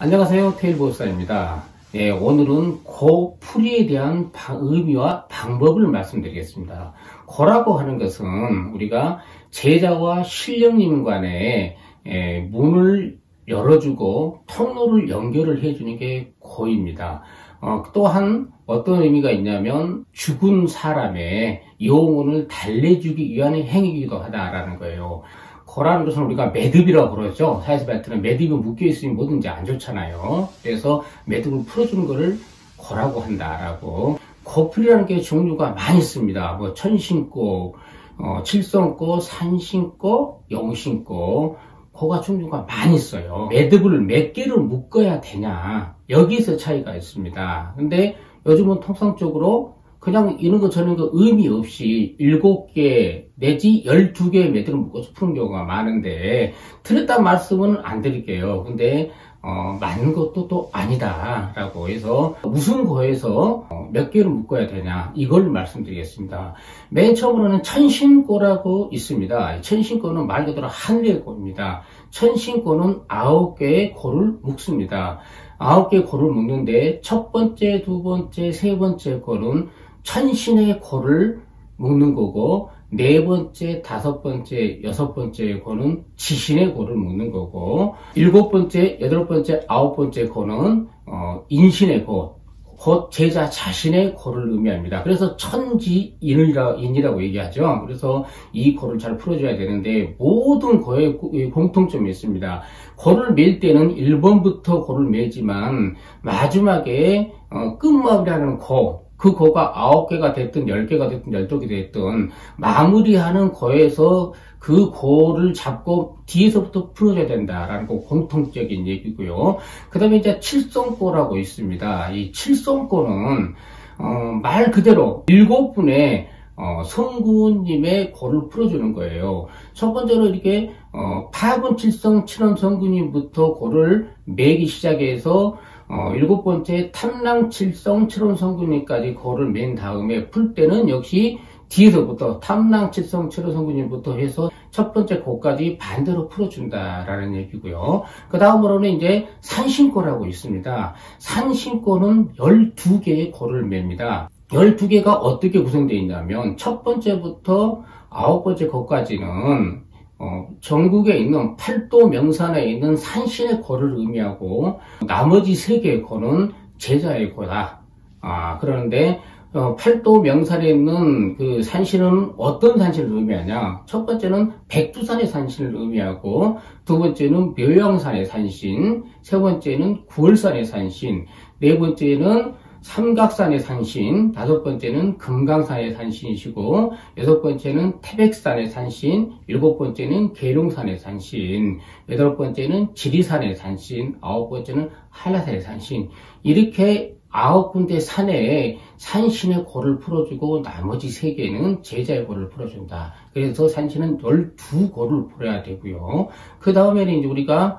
안녕하세요. 테일보사입니다. 오늘은 고풀이에 대한 의미와 방법을 말씀드리겠습니다. 고라고 하는 것은 우리가 제자와 신령님 간에 문을 열어주고 통로를 연결을 해주는 게 고입니다. 또한 어떤 의미가 있냐면 죽은 사람의 영혼을 달래주기 위한 행위이기도 하다라는 거예요. 고라는 것은 우리가 매듭이라고 그러죠. 사회에서 발트는 매듭이 묶여있으면 뭐든지 안 좋잖아요. 그래서 매듭을 풀어주는 것을 고라고 한다라고. 고풀이라는 게 종류가 많이 있습니다. 뭐 천신고, 칠성고, 산신고, 영신고, 고가 종류가 많이 있어요. 매듭을 몇 개를 묶어야 되냐, 여기서 차이가 있습니다. 근데 요즘은 통상적으로 그냥 이런 거 저런 거 의미 없이 7개 내지 12개의 매듭을 묶어서 푸는 경우가 많은데, 틀렸단 말씀은 안 드릴게요. 근데 맞는 것도 또 아니다 라고 해서 무슨 고에서 몇 개를 묶어야 되냐, 이걸 말씀드리겠습니다. 맨 처음으로는 천신고라고 있습니다. 천신고는 말 그대로 하늘의 고입니다. 천신고는 9개의 고를 묶습니다. 9개의 고를 묶는데 첫 번째, 두 번째, 세 번째 고는 천신의 고를 묶는 거고, 네 번째, 다섯 번째, 여섯 번째 고는 지신의 고를 묶는 거고, 일곱 번째, 여덟 번째, 아홉 번째 고는 인신의 고, 곧 제자 자신의 고를 의미합니다. 그래서 천지인이라고 얘기하죠. 그래서 이 고를 잘 풀어줘야 되는데, 모든 고에 공통점이 있습니다. 고를 맬 때는 1번부터 고를 매지만 마지막에 끝마무리하는 고, 그 고가 9개가 됐든 10개가 됐든 12개 됐든 마무리하는 고에서 그 고를 잡고 뒤에서부터 풀어줘야 된다라는 거 공통적인 얘기고요. 그 다음에 이제 칠성고라고 있습니다. 이 칠성고는 말 그대로 7분의 성군님의 고를 풀어주는 거예요. 첫 번째로 이렇게 파군칠성 칠원성군님부터 고를 매기 시작해서 7번째 탐랑칠성 칠원성군님까지 고를 맨 다음에 풀 때는 역시 뒤에서부터 탐랑칠성 칠원성군님부터 해서 첫 번째 고까지 반대로 풀어준다라는 얘기고요. 그 다음으로는 이제 산신고라고 있습니다. 산신고는 12개의 고를 맵니다. 12개가 어떻게 구성되어 있냐면 첫 번째부터 9번째 고까지는 전국에 있는 팔도 명산에 있는 산신의 고를 의미하고, 나머지 3개의 고는 제자의 고다. 그러는데 팔도 명산에 있는 그 산신은 어떤 산신을 의미하냐? 첫 번째는 백두산의 산신을 의미하고, 두 번째는 묘영산의 산신, 세 번째는 구월산의 산신, 네 번째는 삼각산의 산신, 다섯 번째는 금강산의 산신이시고, 여섯 번째는 태백산의 산신, 일곱 번째는 계룡산의 산신, 여덟 번째는 지리산의 산신, 아홉 번째는 한라산의 산신. 이렇게 9군데 산에 산신의 고를 풀어주고 나머지 3개는 제자의 고를 풀어준다. 그래서 산신은 12고를 풀어야 되고요. 그 다음에는 이제 우리가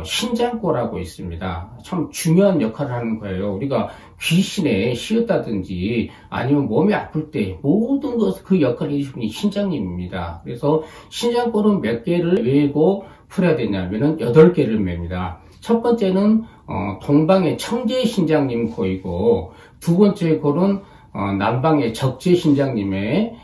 신장고라고 있습니다. 참 중요한 역할을 하는 거예요. 우리가 귀신에 씌었다든지 아니면 몸이 아플 때 모든 것을 그 역할을 해주시는 분이 신장님입니다. 그래서 신장고는 몇 개를 외고 풀어야 되냐면은 8개를 맵니다. 첫 번째는 동방의 청제신장님 고이고, 두 번째 고는 남방의 적제신장님의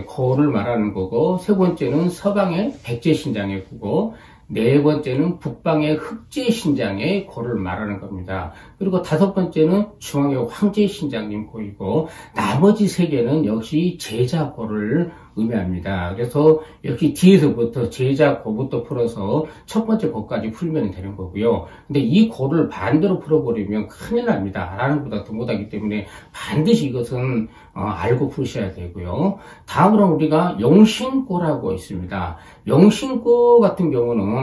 고를 말하는 거고, 세 번째는 서방의 백제신장의 고고, 네 번째는 북방의 흑제신장의 고를 말하는 겁니다. 그리고 다섯 번째는 중앙의 황제신장님 고이고, 나머지 3개는 역시 제자고를 의미합니다. 그래서 역시 뒤에서부터 제자고부터 풀어서 첫 번째 고까지 풀면 되는 거고요. 근데 이 고를 반대로 풀어버리면 큰일 납니다. 라는 것보다 더 못하기 때문에 반드시 이것은 알고 푸셔야 되고요. 다음으로 우리가 용신고라고 있습니다. 용신고 같은 경우는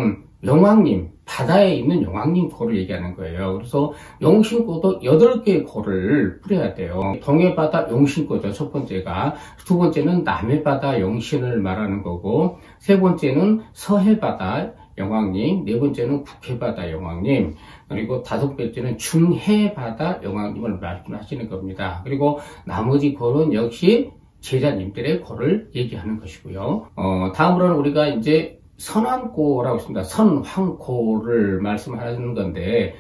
용왕님, 바다에 있는 용왕님 고를 얘기하는 거예요. 그래서 용신고도 8개의 고를 풀어야 돼요. 동해바다 용신고죠, 첫 번째가. 두 번째는 남해바다 용신을 말하는 거고, 세 번째는 서해바다 용왕님, 네 번째는 북해바다 용왕님, 그리고 다섯 번째는 중해바다 용왕님을 말씀하시는 겁니다. 그리고 나머지 고는 역시 제자님들의 고를 얘기하는 것이고요. 다음으로는 우리가 이제 선왕고라고 있습니다. 선황고를 말씀하는 건데,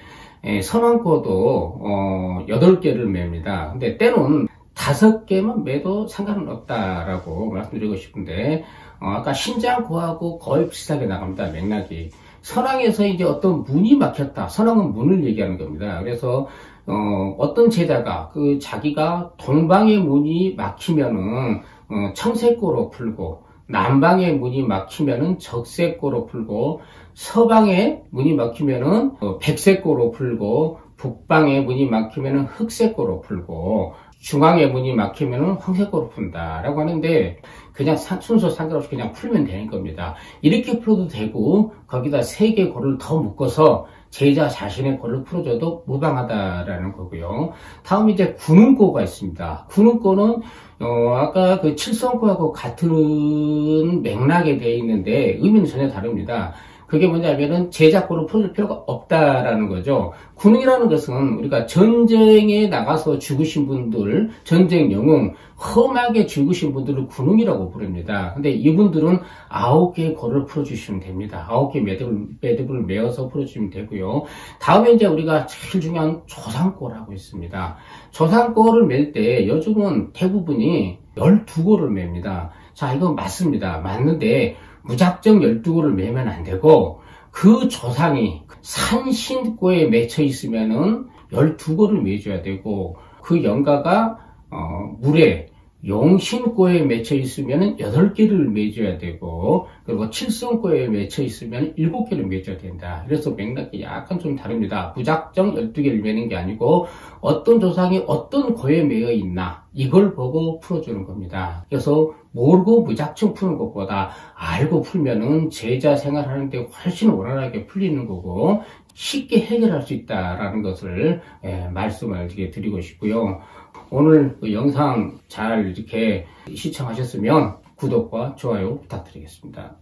선왕고도 8개를 맵니다. 근데 때로는 5개만 매도 상관은 없다라고 말씀드리고 싶은데, 아까 신장고하고 거의 비슷하게 나갑니다. 맥락이. 선왕에서 이제 어떤 문이 막혔다. 선왕은 문을 얘기하는 겁니다. 그래서 어떤 제자가 자기가 동방의 문이 막히면은 청색고로 풀고, 남방의 문이 막히면은 적색고로 풀고, 서방의 문이 막히면은 백색고로 풀고, 북방의 문이 막히면은 흑색고로 풀고, 중앙의 문이 막히면은 황색고로 푼다라고 하는데, 그냥 순서 상관없이 그냥 풀면 되는 겁니다. 이렇게 풀어도 되고, 거기다 3개 고를 더 묶어서 제자 자신의 고를 풀어줘도 무방하다라는 거고요. 다음 이제 군운고가 있습니다. 군운고는 아까 그 칠성고하고 같은 맥락에 되어 있는데 의미는 전혀 다릅니다. 그게 뭐냐면은 제자고를 풀어줄 필요가 없다라는 거죠. 군웅이라는 것은 우리가 전쟁에 나가서 죽으신 분들, 전쟁 영웅, 험하게 죽으신 분들을 군웅이라고 부릅니다. 근데 이분들은 9개의 고를 풀어주시면 됩니다. 9개 매듭을 메어서 풀어주시면 되고요. 다음에 이제 우리가 제일 중요한 조상고라고 있습니다. 조상고를 맬 때 요즘은 대부분이 12고를 맵니다. 자, 이거 맞습니다. 맞는데 무작정 12고를 매면 안 되고, 그 조상이 산신고에 맺혀 있으면은 12고를 매줘야 되고, 그 영가가 물에 용신고에 맺혀 있으면은 8개를 매줘야 되고, 그리고 칠성고에 맺혀 있으면 7개를 매줘야 된다. 그래서 맥락이 약간 좀 다릅니다. 무작정 12개를 매는 게 아니고, 어떤 조상이 어떤 고에 매여 있나, 이걸 보고 풀어주는 겁니다. 그래서 모르고 무작정 푸는 것보다 알고 풀면은 제자 생활하는데 훨씬 원활하게 풀리는 거고, 쉽게 해결할 수 있다라는 것을 말씀을 드리고 싶고요. 오늘 그 영상 잘 이렇게 시청하셨으면 구독과 좋아요 부탁드리겠습니다.